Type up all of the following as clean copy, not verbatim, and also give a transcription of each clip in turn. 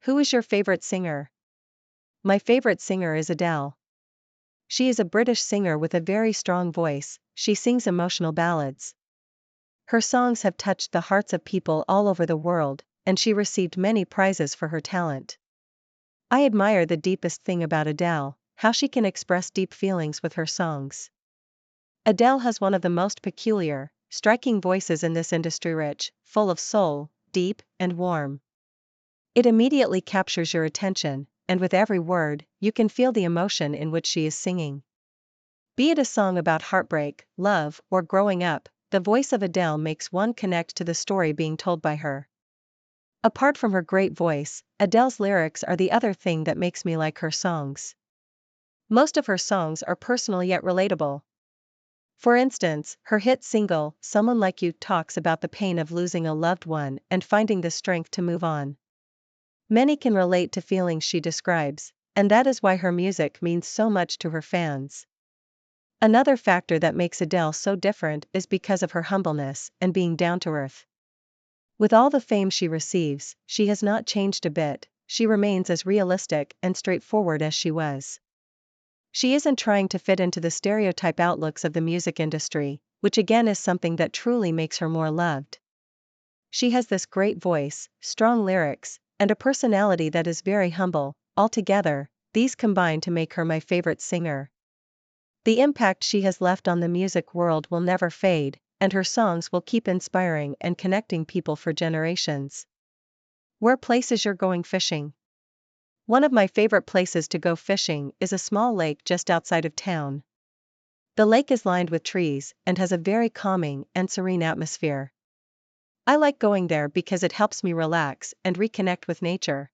Who is your favorite singer? My favorite singer is Adele. She is a British singer with a very strong voice. She sings emotional ballads. Her songs have touched the hearts of people all over the world, and she received many prizes for her talent. I admire the deepest thing about Adele, how she can express deep feelings with her songs. Adele has one of the most peculiar, striking voices in this industry, rich, full of soul, deep, and warm. It immediately captures your attention, and with every word, you can feel the emotion in which she is singing. Be it a song about heartbreak, love, or growing up, the voice of Adele makes one connect to the story being told by her. Apart from her great voice, Adele's lyrics are the other thing that makes me like her songs. Most of her songs are personal yet relatable. For instance, her hit single, Someone Like You, talks about the pain of losing a loved one and finding the strength to move on. Many can relate to feelings she describes, and that is why her music means so much to her fans. Another factor that makes Adele so different is because of her humbleness and being down to earth. With all the fame she receives, she has not changed a bit. She remains as realistic and straightforward as she was. She isn't trying to fit into the stereotype outlooks of the music industry, which again is something that truly makes her more loved. She has this great voice, strong lyrics, and a personality that is very humble. Altogether, these combine to make her my favorite singer. The impact she has left on the music world will never fade, and her songs will keep inspiring and connecting people for generations. Where places you're going fishing? One of my favorite places to go fishing is a small lake just outside of town. The lake is lined with trees and has a very calming and serene atmosphere. I like going there because it helps me relax and reconnect with nature.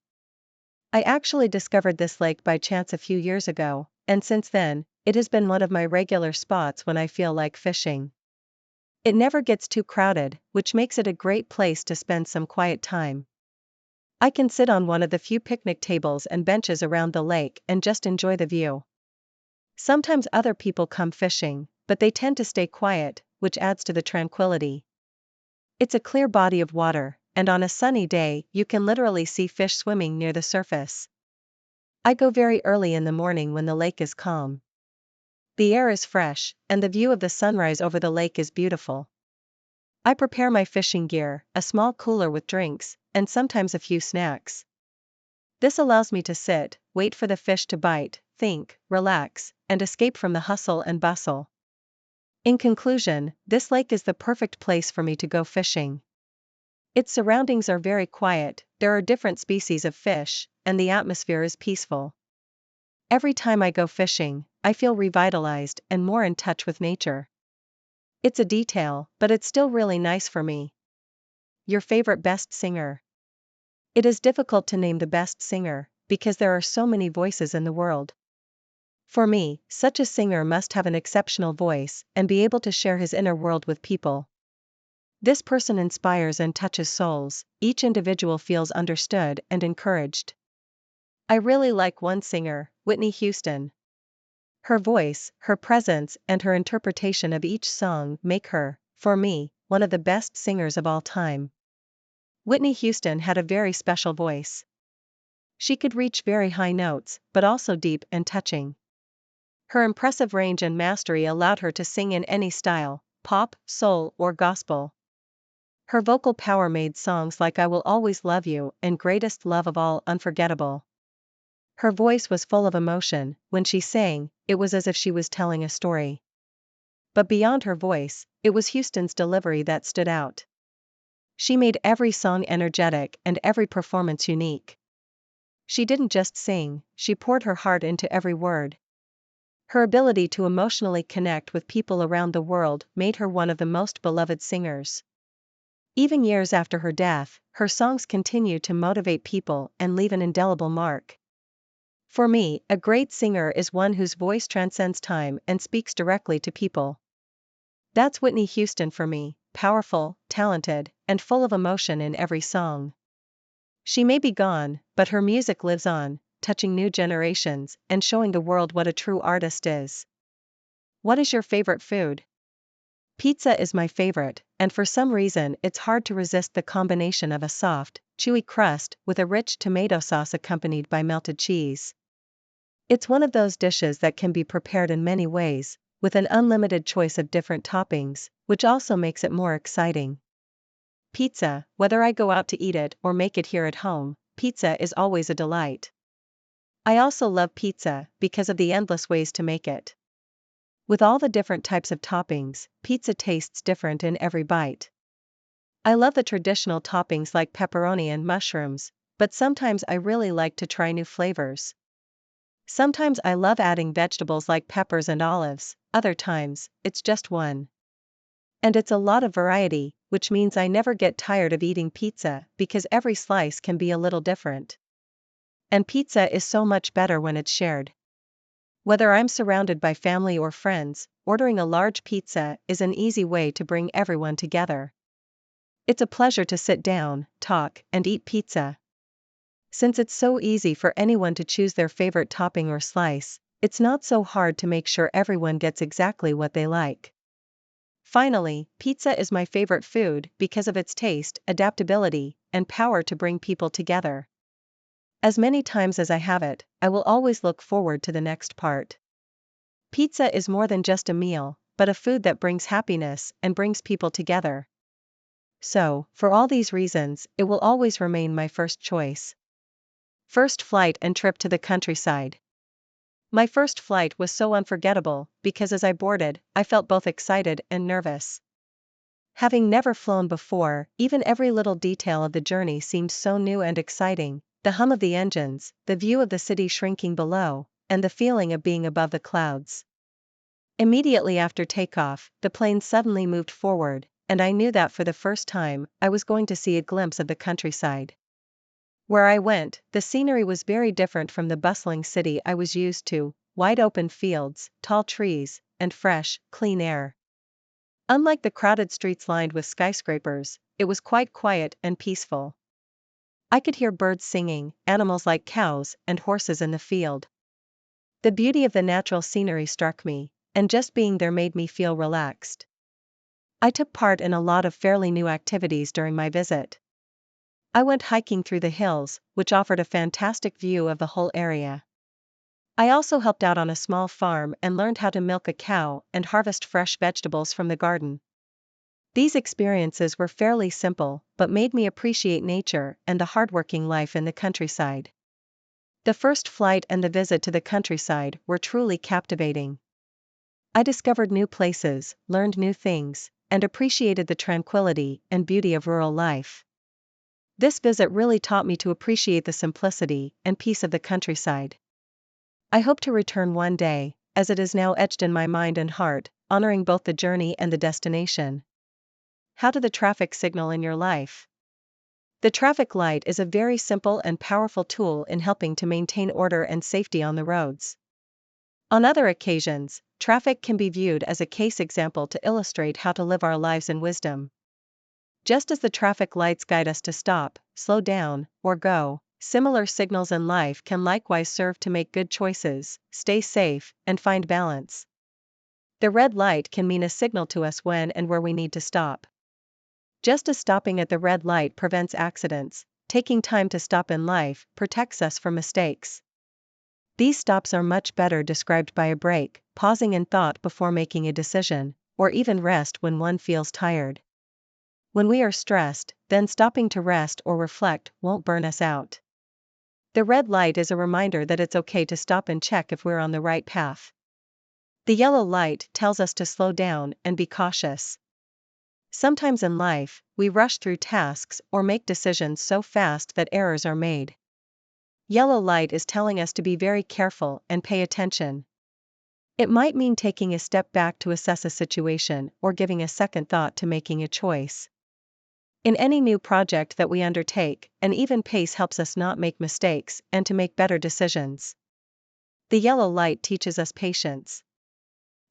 I actually discovered this lake by chance a few years ago, and since then, it has been one of my regular spots when I feel like fishing. It never gets too crowded, which makes it a great place to spend some quiet time. I can sit on one of the few picnic tables and benches around the lake and just enjoy the view. Sometimes other people come fishing, but they tend to stay quiet, which adds to the tranquility. It's a clear body of water, and on a sunny day, you can literally see fish swimming near the surface. I go very early in the morning when the lake is calm. The air is fresh, and the view of the sunrise over the lake is beautiful. I prepare my fishing gear, a small cooler with drinks, and sometimes a few snacks. This allows me to sit, wait for the fish to bite, think, relax, and escape from the hustle and bustle. In conclusion, this lake is the perfect place for me to go fishing. Its surroundings are very quiet, there are different species of fish, and the atmosphere is peaceful. Every time I go fishing, I feel revitalized and more in touch with nature. It's a detail, but it's still really nice for me. Your favorite best singer? It is difficult to name the best singer, because there are so many voices in the world. For me, such a singer must have an exceptional voice and be able to share his inner world with people. This person inspires and touches souls, each individual feels understood and encouraged. I really like one singer, Whitney Houston. Her voice, her presence, and her interpretation of each song make her, for me, one of the best singers of all time. Whitney Houston had a very special voice. She could reach very high notes, but also deep and touching. Her impressive range and mastery allowed her to sing in any style, pop, soul, or gospel. Her vocal power made songs like I Will Always Love You and Greatest Love of All unforgettable. Her voice was full of emotion. When she sang, it was as if she was telling a story. But beyond her voice, it was Houston's delivery that stood out. She made every song energetic and every performance unique. She didn't just sing, she poured her heart into every word. Her ability to emotionally connect with people around the world made her one of the most beloved singers. Even years after her death, her songs continue to motivate people and leave an indelible mark. For me, a great singer is one whose voice transcends time and speaks directly to people. That's Whitney Houston for me, powerful, talented, and full of emotion in every song. She may be gone, but her music lives on, touching new generations and showing the world what a true artist is. What is your favorite food? Pizza is my favorite, and for some reason it's hard to resist the combination of a soft, chewy crust with a rich tomato sauce accompanied by melted cheese. It's one of those dishes that can be prepared in many ways, with an unlimited choice of different toppings, which also makes it more exciting. Pizza, whether I go out to eat it or make it here at home, pizza is always a delight. I also love pizza because of the endless ways to make it. With all the different types of toppings, pizza tastes different in every bite. I love the traditional toppings like pepperoni and mushrooms, but sometimes I really like to try new flavors. Sometimes I love adding vegetables like peppers and olives, other times, it's just one. And it's a lot of variety, which means I never get tired of eating pizza because every slice can be a little different. And pizza is so much better when it's shared. Whether I'm surrounded by family or friends, ordering a large pizza is an easy way to bring everyone together. It's a pleasure to sit down, talk, and eat pizza. Since it's so easy for anyone to choose their favorite topping or slice, it's not so hard to make sure everyone gets exactly what they like. Finally, pizza is my favorite food because of its taste, adaptability, and power to bring people together. As many times as I have it, I will always look forward to the next part. Pizza is more than just a meal, but a food that brings happiness and brings people together. So, for all these reasons, it will always remain my first choice. First flight and trip to the countryside. My first flight was so unforgettable because as I boarded, I felt both excited and nervous. Having never flown before, even every little detail of the journey seemed so new and exciting: the hum of the engines, the view of the city shrinking below, and the feeling of being above the clouds. Immediately after takeoff, the plane suddenly moved forward, and I knew that for the first time, I was going to see a glimpse of the countryside. Where I went, the scenery was very different from the bustling city I was used to: wide open fields, tall trees, and fresh, clean air. Unlike the crowded streets lined with skyscrapers, it was quite quiet and peaceful. I could hear birds singing, animals like cows and horses in the field. The beauty of the natural scenery struck me, and just being there made me feel relaxed. I took part in a lot of fairly new activities during my visit. I went hiking through the hills, which offered a fantastic view of the whole area. I also helped out on a small farm and learned how to milk a cow and harvest fresh vegetables from the garden. These experiences were fairly simple, but made me appreciate nature and the hardworking life in the countryside. The first flight and the visit to the countryside were truly captivating. I discovered new places, learned new things, and appreciated the tranquility and beauty of rural life. This visit really taught me to appreciate the simplicity and peace of the countryside. I hope to return one day, as it is now etched in my mind and heart, honoring both the journey and the destination. How to the traffic signal in your life. The traffic light is a very simple and powerful tool in helping to maintain order and safety on the roads. On other occasions, traffic can be viewed as a case example to illustrate how to live our lives in wisdom. Just as the traffic lights guide us to stop, slow down, or go, similar signals in life can likewise serve to make good choices, stay safe, and find balance. The red light can mean a signal to us when and where we need to stop. Just as stopping at the red light prevents accidents, taking time to stop in life protects us from mistakes. These stops are much better described by a break, pausing in thought before making a decision, or even rest when one feels tired. When we are stressed, then stopping to rest or reflect won't burn us out. The red light is a reminder that it's okay to stop and check if we're on the right path. The yellow light tells us to slow down and be cautious. Sometimes in life, we rush through tasks or make decisions so fast that errors are made. Yellow light is telling us to be very careful and pay attention. It might mean taking a step back to assess a situation or giving a second thought to making a choice. In any new project that we undertake, an even pace helps us not make mistakes and to make better decisions. The yellow light teaches us patience.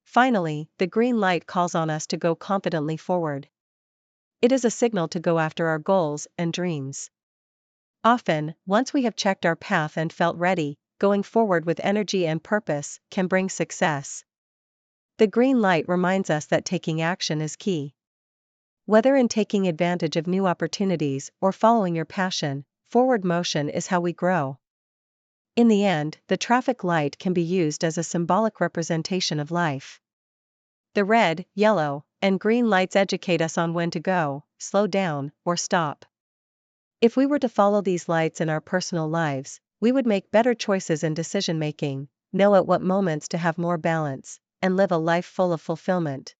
Finally, the green light calls on us to go confidently forward. It is a signal to go after our goals and dreams. Often, once we have checked our path and felt ready, going forward with energy and purpose can bring success. The green light reminds us that taking action is key. Whether in taking advantage of new opportunities or following your passion, forward motion is how we grow. In the end, the traffic light can be used as a symbolic representation of life. The red, yellow, and green lights educate us on when to go, slow down, or stop. If we were to follow these lights in our personal lives, we would make better choices in decision-making, know at what moments to have more balance, and live a life full of fulfillment.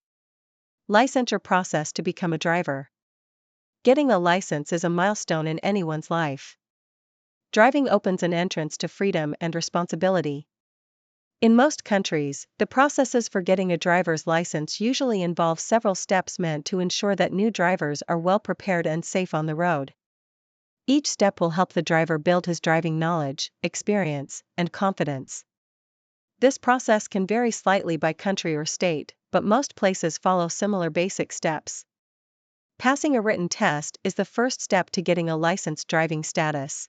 Licensure process to become a driver. Getting a license is a milestone in anyone's life. Driving opens an entrance to freedom and responsibility. In most countries, the processes for getting a driver's license usually involve several steps meant to ensure that new drivers are well prepared and safe on the road. Each step will help the driver build his driving knowledge, experience, and confidence. This process can vary slightly by country or state, but most places follow similar basic steps. Passing a written test is the first step to getting a licensed driving status.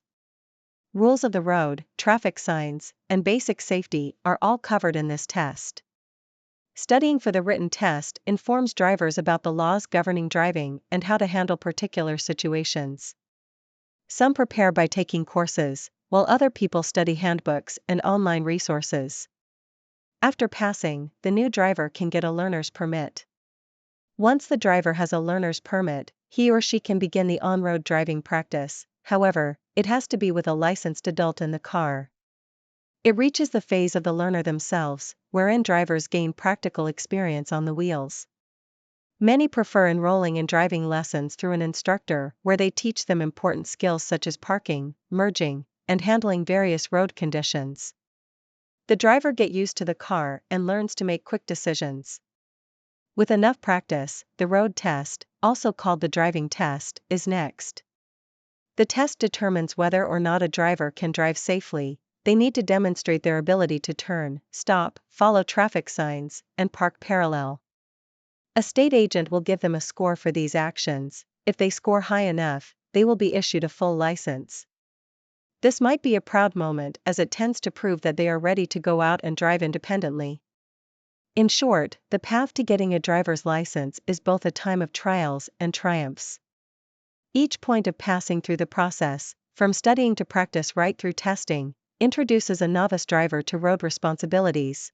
Rules of the road, traffic signs, and basic safety are all covered in this test. Studying for the written test informs drivers about the laws governing driving and how to handle particular situations. Some prepare by taking courses, while other people study handbooks and online resources. After passing, the new driver can get a learner's permit. Once the driver has a learner's permit, he or she can begin the on-road driving practice. However, it has to be with a licensed adult in the car. It reaches the phase of the learner themselves, wherein drivers gain practical experience on the wheels. Many prefer enrolling in driving lessons through an instructor where they teach them important skills such as parking, merging, and handling various road conditions. The driver gets used to the car and learns to make quick decisions. With enough practice, the road test, also called the driving test, is next. The test determines whether or not a driver can drive safely. They need to demonstrate their ability to turn, stop, follow traffic signs, and park parallel. A state agent will give them a score for these actions. If they score high enough, they will be issued a full license. This might be a proud moment as it tends to prove that they are ready to go out and drive independently. In short, the path to getting a driver's license is both a time of trials and triumphs. Each point of passing through the process, from studying to practice right through testing, introduces a novice driver to road responsibilities.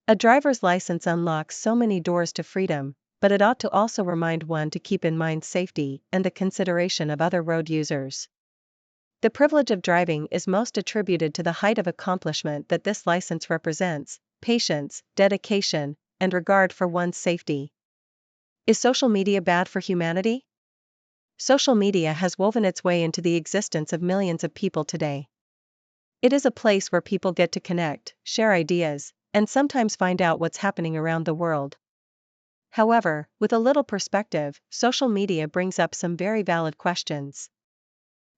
A driver's license unlocks so many doors to freedom, but it ought to also remind one to keep in mind safety and the consideration of other road users. The privilege of driving is most attributed to the height of accomplishment that this license represents: patience, dedication, and regard for one's safety. Is social media bad for humanity? Social media has woven its way into the existence of millions of people today. It is a place where people get to connect, share ideas, and sometimes find out what's happening around the world. However, with a little perspective, social media brings up some very valid questions.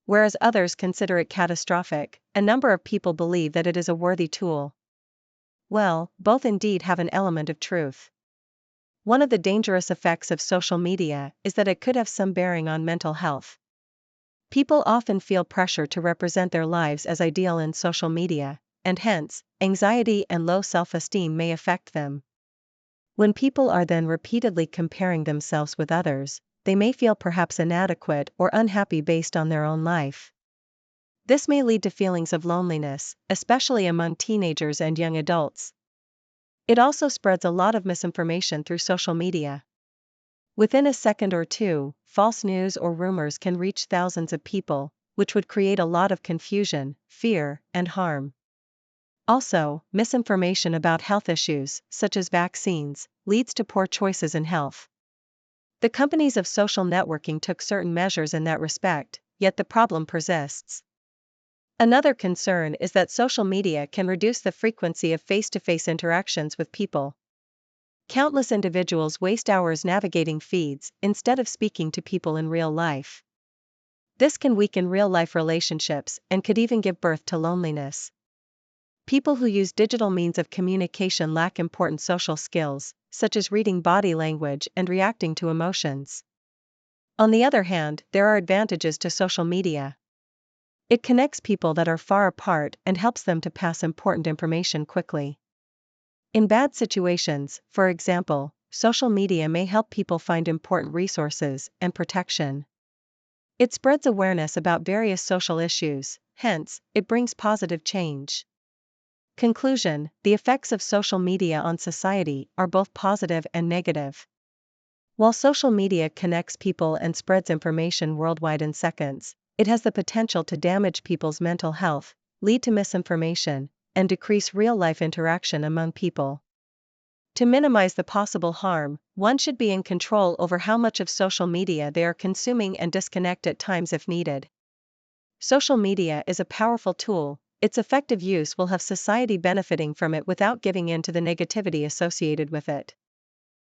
Whereas others consider it catastrophic, a number of people believe that it is a worthy tool. Well, both indeed have an element of truth. One of the dangerous effects of social media is that it could have some bearing on mental health. People often feel pressure to represent their lives as ideal in social media, and hence, anxiety and low self-esteem may affect them. When people are then repeatedly comparing themselves with others, they may feel perhaps inadequate or unhappy based on their own life. This may lead to feelings of loneliness, especially among teenagers and young adults. It also spreads a lot of misinformation through social media. Within a second or two, false news or rumors can reach thousands of people, which would create a lot of confusion, fear, and harm. Also, misinformation about health issues, such as vaccines, leads to poor choices in health. The companies of social networking took certain measures in that respect, yet the problem persists. Another concern is that social media can reduce the frequency of face-to-face interactions with people. Countless individuals waste hours navigating feeds instead of speaking to people in real life. This can weaken real-life relationships and could even give birth to loneliness. People who use digital means of communication lack important social skills, such as reading body language and reacting to emotions. On the other hand, there are advantages to social media. It connects people that are far apart and helps them to pass important information quickly. In bad situations, for example, social media may help people find important resources and protection. It spreads awareness about various social issues, hence, it brings positive change. Conclusion: the effects of social media on society are both positive and negative. While social media connects people and spreads information worldwide in seconds, it has the potential to damage people's mental health, lead to misinformation, and decrease real-life interaction among people. To minimize the possible harm, one should be in control over how much of social media they are consuming and disconnect at times if needed. Social media is a powerful tool. Its effective use will have society benefiting from it without giving in to the negativity associated with it.